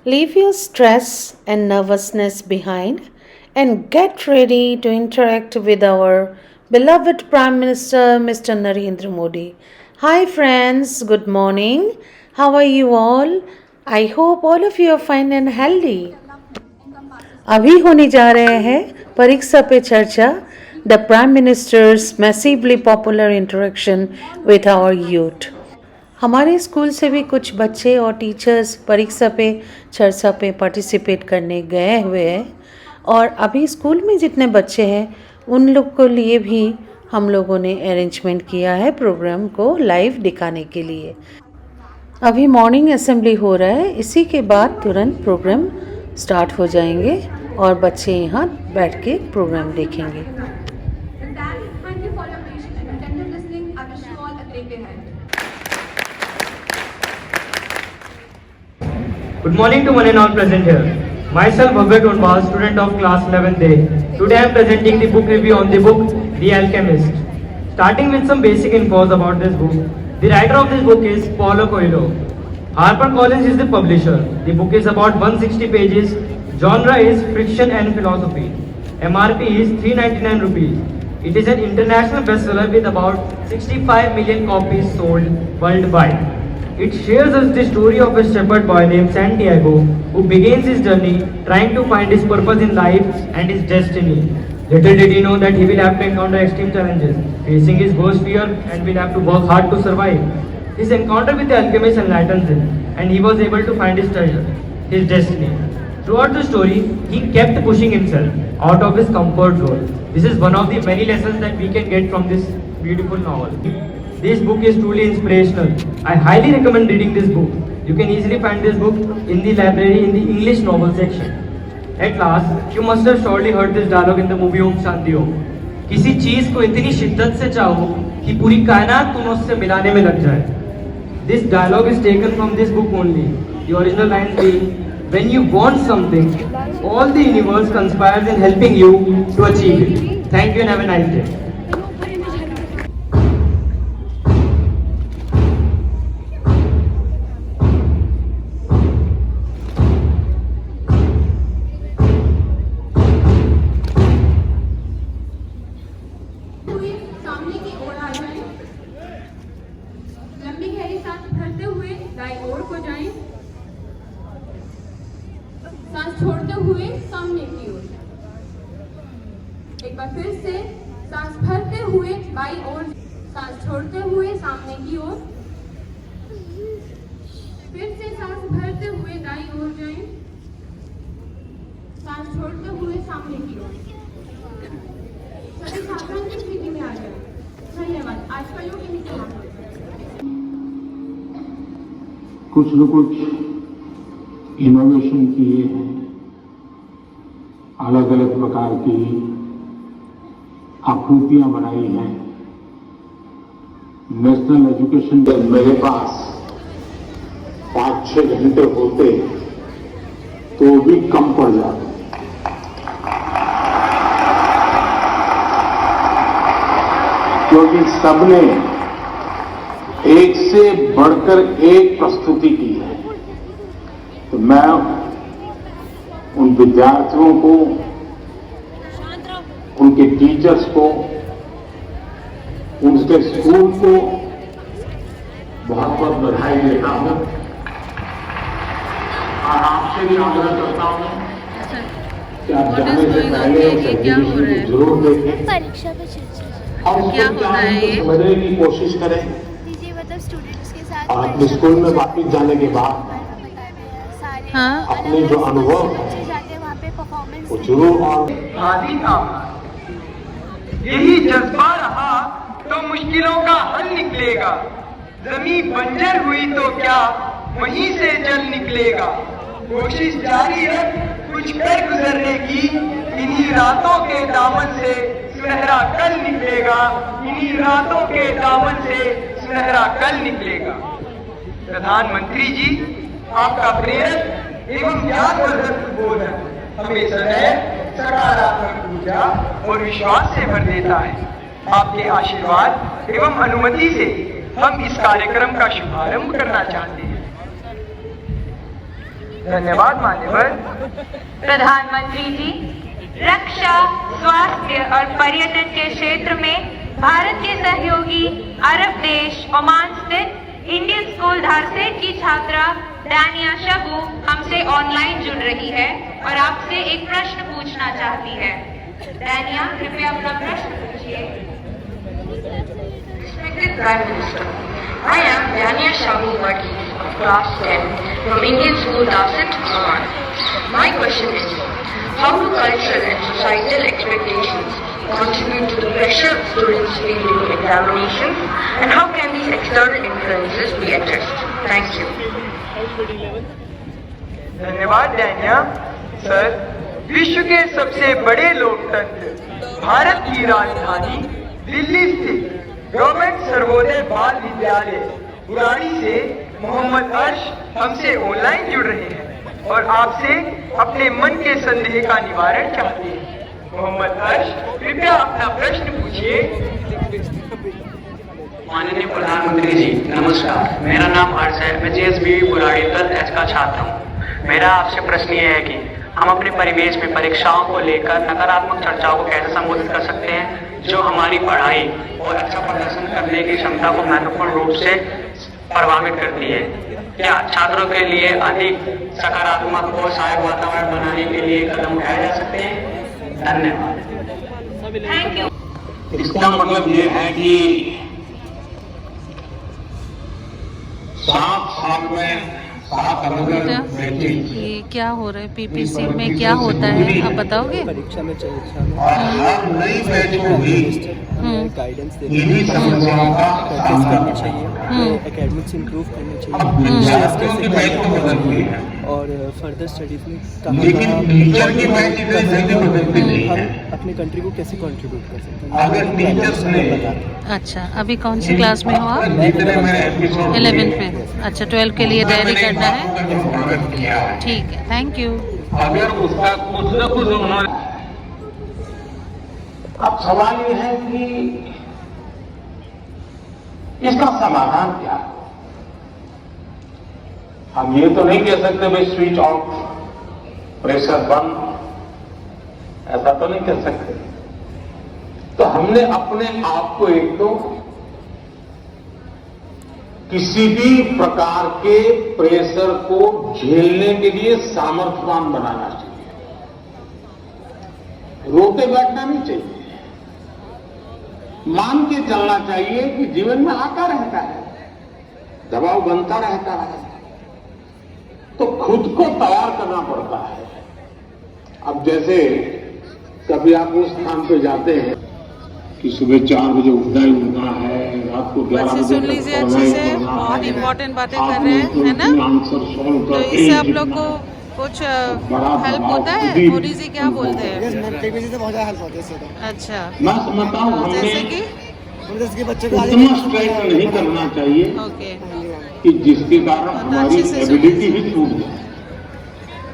Leave your stress and nervousness behind and get ready to interact with our beloved Prime Minister Mr. Narendra Modi. Hi, friends, good morning. How are you all? I hope all of you are fine and healthy. अभी होने जा रहे हैं Pariksha Pe Charcha the prime minister's massively popular interaction with our youth. हमारे school से भी कुछ बच्चे और टीचर्स परीक्षा पे चर्चा पे पार्टिसिपेट करने गए हुए हैं और अभी स्कूल में जितने बच्चे हैं उन लोग को लिए भी हम लोगों ने अरेंजमेंट किया है प्रोग्राम को लाइव दिखाने के लिए। अभी मॉर्निंग असेंबली हो रहा है, इसी के बाद तुरंत प्रोग्राम स्टार्ट हो जाएंगे और बच्चे यहाँ बैठ के प्रोग्राम देखेंगे। Good morning to one and all present here. Myself Bhavya Tonbal, student of class 11th A. Today I am presenting the book review on the book The Alchemist. Starting with some basic infos about this book. The writer of this book is Paulo Coelho. HarperCollins is the publisher. The book is about 160 pages. Genre is fiction and philosophy. MRP is 399 rupees. It is an international bestseller with about 65 million copies sold worldwide. It shares us the story of a shepherd boy named Santiago who begins his journey trying to find his purpose in life and his destiny. Little did he know that he will have to encounter extreme challenges, facing his worst fear, and will have to work hard to survive. His encounter with the alchemist enlightens him, and he was able to find his treasure, his destiny. Throughout the story, he kept pushing himself out of his comfort zone. This is one of the many lessons that we can get from this beautiful novel. This book is truly inspirational. I highly recommend reading this book. You can easily find this book in the library in the English novel section. At last, you must have surely heard this dialogue in the movie Om Shanti Om. किसी चीज को इतनी शिद्दत से चाहो कि पूरी कायनात तुम्हें उससे मिलाने में लग जाए. This dialogue is taken from this book only. The original lines being, when you want something, all the universe conspires in helping you to achieve it. Thank you and have a nice day. सांस छोड़ते हुए सामने की ओर। एक बार फिर से सांस भरते हुए बाईं ओर, सांस छोड़ते हुए सामने की ओर। फिर से सांस भरते हुए दाईं ओर जाएं, सांस छोड़ते हुए सामने की ओर। सभी सावधान की स्थिति में आ जाए। धन्यवाद। आज का योग इन्हीं के हाथ में। कुछ न कुछ इनोवेशन किए हैं, अलग अलग प्रकार की आकृतियां बनाई हैं। नेशनल एजुकेशन जब मेरे पास 5-6 घंटे होते तो भी कम पड़ जाते, क्योंकि सबने एक से बढ़कर एक प्रस्तुति की है। तो मैं उन विद्यार्थियों को, उनके टीचर्स को, उनके स्कूल को बहुत बहुत बधाई देता हूं और आपसे भी आग्रह करता हूं कि आप जाने से पहले उस एग्जीबिशन को जरूर देखें परीक्षा पे चर्चा और उसको समझने की कोशिश करें। मतलब स्टूडेंट्स के साथ और अपने स्कूल में वापस जाने के बाद अपने जो अनुभव है वो जरूर और आदि था। यही जज्बा रहा तो मुश्किलों का हल निकलेगा। जमीन बंजर हुई तो क्या वहीं से जल निकलेगा। कोशिश जारी रख कुछ कर गुजरने की, इन्हीं रातों के दामन से सुनहरा कल निकलेगा। इन्हीं रातों के दामन से सुनहरा कल निकलेगा। प्रधानमंत्री जी, आपका प्रेरक एवं ज्ञानवर्धक बोध हमें सदैव सकारात्मक ऊर्जा और विश्वास से भर देता है। आपके आशीर्वाद एवं अनुमति से हम इस कार्यक्रम का शुभारंभ करना चाहते हैं। धन्यवाद मान्यवर। प्रधानमंत्री जी, रक्षा, स्वास्थ्य और पर्यटन के क्षेत्र में भारत के सहयोगी अरब देश ओमान स्थित इंडियन स्कूल धारसेट की छात्रा दानिया शबू हमसे ऑनलाइन जुड़ रही है और आपसे एक प्रश्न पूछना चाहती है। दानिया, कृपया अपना प्रश्न पूछिए। Respected Prime Minister, I am Dania Shabu Varghese of Class 10 from Indian School Darset, Oman. My question is, how do cultural and societal expectations contribute to the pressure students feel during examinations, and how can these external influences be addressed? Thank you. धन्यवाद दानिया। Sir, विश्व के सबसे बड़े लोकतंत्र भारत की राजधानी दिल्ली स्थित गवर्नमेंट सर्वोदय बाल विद्यालय बुराड़ी से मोहम्मद अर्श हमसे ऑनलाइन जुड़ रहे हैं और आपसे अपने मन के संदेह का निवारण चाहते हैं। मोहम्मद अर्श, कृपया अपना प्रश्न पूछिए। माननीय प्रधानमंत्री जी, नमस्कार। मेरा नाम अर्श है। मैं JSBV बुराड़ी एच का छात्र हूँ। मेरा आपसे प्रश्न ये है कि हम अपने परिवेश में परीक्षाओं को लेकर नकारात्मक चर्चाओं को कैसे संबोधित कर सकते हैं जो हमारी पढ़ाई और अच्छा प्रदर्शन करने की क्षमता को महत्वपूर्ण रूप से प्रभावित करती है। क्या छात्रों के लिए अधिक सकारात्मक और सहायक वातावरण बनाने के लिए कदम उठाए जा सकते हैं? धन्यवाद। Thank you. इसका मतलब ये है कि साथ में ये क्या हो रहा है PPC में, क्या होता है आप बताओगे? परीक्षा में नई बैच को भी गाइडेंस इन्हीं समस्याओं का प्रैक्टिस करनी चाहिए, एकेडमिक्स इंप्रूव करने चाहिए और फर्दर स्टडीज में लेकिन टीचर की बैच जल्दी बदलती नहीं है। हम अपनी कंट्री को कैसे कंट्रीब्यूट कर सकते हैं अगर टीचर्स ने अच्छा, अभी कौन सी क्लास में हो आप? 11th में। अच्छा, 12 के लिए तैयारी करना है। ठीक है, थैंक यू। अगर उसका कुछ न कुछ उन्होंने, अब सवाल ये है कि इसका समाधान क्या है? हम ये तो नहीं कह सकते भाई स्विच ऑफ, प्रेशर बंद, ऐसा तो नहीं कह सकते। तो हमने अपने आप को एक तो किसी भी प्रकार के प्रेशर को झेलने के लिए सामर्थ्यवान बनाना चाहिए। रोते बैठना नहीं चाहिए, मान के चलना चाहिए कि जीवन में आता रहता है, दबाव बनता रहता है, तो खुद को तैयार करना पड़ता है। अब जैसे कभी आप उस स्थान पे जाते हैं कि सुबह 4 बजे उठना ही उठना है, रात को 11 बजे सुन लीजिए अच्छे से, बहुत इंपॉर्टेंट बातें कर रहे हैं, है ना? तो इससे आप लोग को कुछ हेल्प होता है? मोदी जी क्या बोलते हैं? बहुत ज़्यादा हेल्प होती है। अच्छा, मैं समझता हूँ जैसे कि हमने बच्चे को उतना स्ट्रेस नहीं करना चाहिए ओके, कि जिसके कारण हमारी एबिलिटी ही छूट जाए।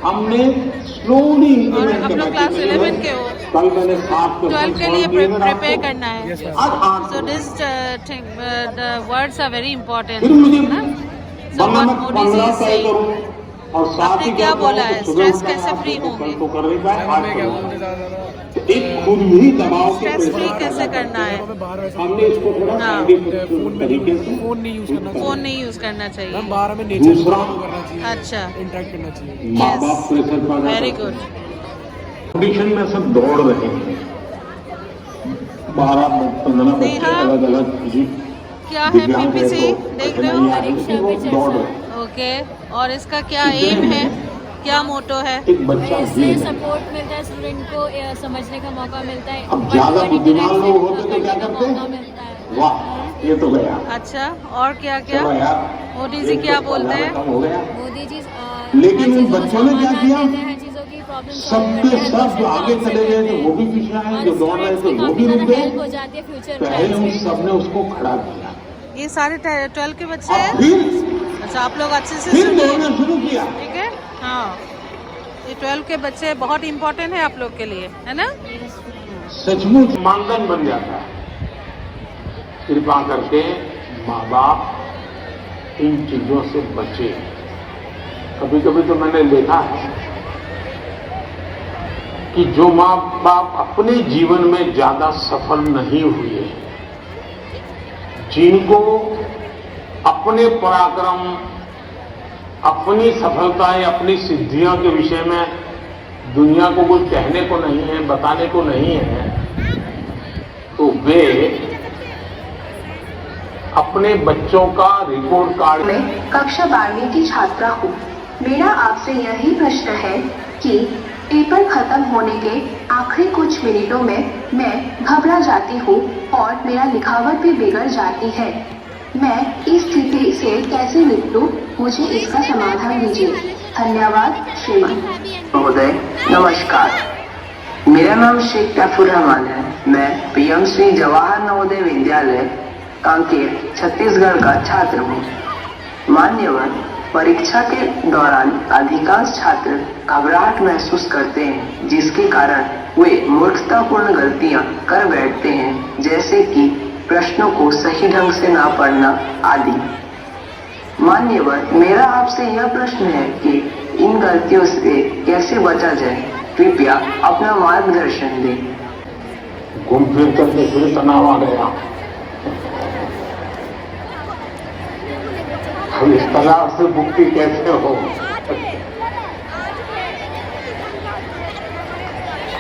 हमने स्लोली और आप लोग क्लास 11 के हो, कल मैंने 12 के लिए प्रिपेयर करना है। आज So this thing, the words are very important. फिर मुझे है ना? So what मैं Modi ji 15 is तय saying. करूं और साथ आपने ही क्या कहता हूं बोला कि है? सुबह स्ट्रेस उठना कैसे है, फ्री कल होंगे? तो कर नहीं पाए, आज करूंगा। एक खुद ही दबाव के स्ट्रेस फ्री प्रेशर कैसे करना है? हमने इसको थोड़ा हाँ। साइंटिफिक तरीके से फोन नहीं यूज करना फोन नहीं यूज करना चाहिए। 12 में नेचर दूसरा करना चाहिए, अच्छा, इंटरेक्ट करना चाहिए। माँ बाप प्रेशर पैदा वेरी करते गुड। हैं। ऑडिशन में सब दौड़ रहे हैं, 12-15 बच्चे नेहा, अलग अलग क्या है PPC देख रहे हो? दौड़ रहे हैं। ओके, और इसका क्या एम है, क्या मोटो है? एक बच्चा इससे ये सपोर्ट मिलता है, स्टूडेंट को समझने का मौका मिलता है। अब ज्यादा बुद्धिमान लोग होते तो क्या करते? मौका मिलता है। वाह, ये तो गया। अच्छा, और क्या क्या? चलो यार, मोदी जी क्या बोलते हैं? कम हो गया। मोदी जी लेकिन इन बच्चों ने क्या किया? हर चीजों की प्रॉब्लम सबके सब जो आगे चले गए तो वो भी पीछे आए, जो दौड़ रहे थे वो भी रुक हेल्प हो गए। जाती है फ्यूचर पहले उन सबने उसको खड़ा किया, ये सारे 12 के बच्चे और हैं? फिर अच्छा, आप लोग अच्छे से फिर सुनिए, दौड़ना शुरू किया। ठीक है? हाँ, ये 12 के बच्चे बहुत इम्पोर्टेंट है आप लोग के लिए, है ना? सचमुच मानदंड बन जाता है। कृपा करके माँ बाप इन चीजों से बचे। कभी कभी तो मैंने देखा है कि जो माँ बाप अपने जीवन में ज्यादा सफल नहीं हुए, जिनको अपने पराक्रम, अपनी सफलताएं, अपनी सिद्धियों के विषय में दुनिया को कुछ कहने को नहीं है, बताने को नहीं है, तो वे अपने बच्चों का रिपोर्ट कार्ड। मैं कक्षा 12वीं की छात्रा हूँ। मेरा आपसे यही प्रश्न है कि पेपर खत्म होने के आखिरी कुछ मिनटों में मैं घबरा जाती हूँ और मेरा लिखावट भी बिगड़ जाती है। मैं इस स्थिति से कैसे निपटूं? मुझे इसका समाधान दीजिए। धन्यवाद श्रीमान। महोदय नमस्कार, मेरा नाम शेख कैफुर रहमान है। मैं पीएम श्री जवाहर नवोदय विद्यालय कांकेर छत्तीसगढ़ का छात्र हूँ। मान्यवर, परीक्षा के दौरान अधिकांश छात्र घबराहट महसूस करते हैं, जिसके कारण वे मूर्खतापूर्ण गलतियां कर बैठते हैं, जैसे कि प्रश्नों को सही ढंग से ना पढ़ना आदि। मान्यवर, मेरा आपसे यह प्रश्न है कि इन गलतियों से कैसे बचा जाए? कृपया अपना मार्गदर्शन दें। घूम फिर करके फिर तनाव आ गया। अब इस तनाव से मुक्ति कैसे हो?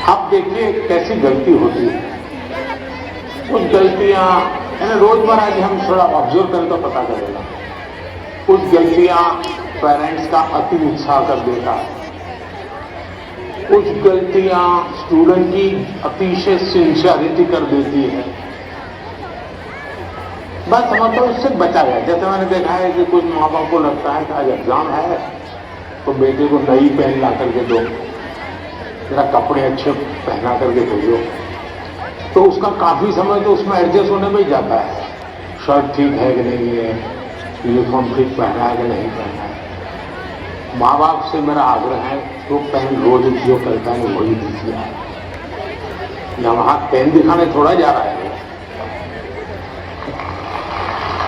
अब देखिए कैसी गलती होती है। कुछ गलतियां रोजमर्रा की हम थोड़ा ऑब्जर्व करें तो पता चलेगा। कुछ गलतियां पेरेंट्स का अति उत्साह कर देता है, कुछ गलतियां स्टूडेंट की अतिशय सिंसियरिटी कर देती है। बस समझो उससे बचा गया। जैसे मैंने देखा है कि कुछ माँ बाप को लगता है कि आज एग्जाम है तो बेटे को नई पेन ला करके दो, जरा कपड़े अच्छे पहना करके भेजो, तो उसका काफी समय तो उसमें एडजस्ट होने में ही जाता है। शर्ट ठीक है कि नहीं है, यूनिफॉर्म ठीक पहना है कि नहीं पहना है। माँ बाप से मेरा आग्रह है तो पेन रोज उपयोग करता है वही दीजिए। या वहां पेन दिखाने थोड़ा जा रहा है,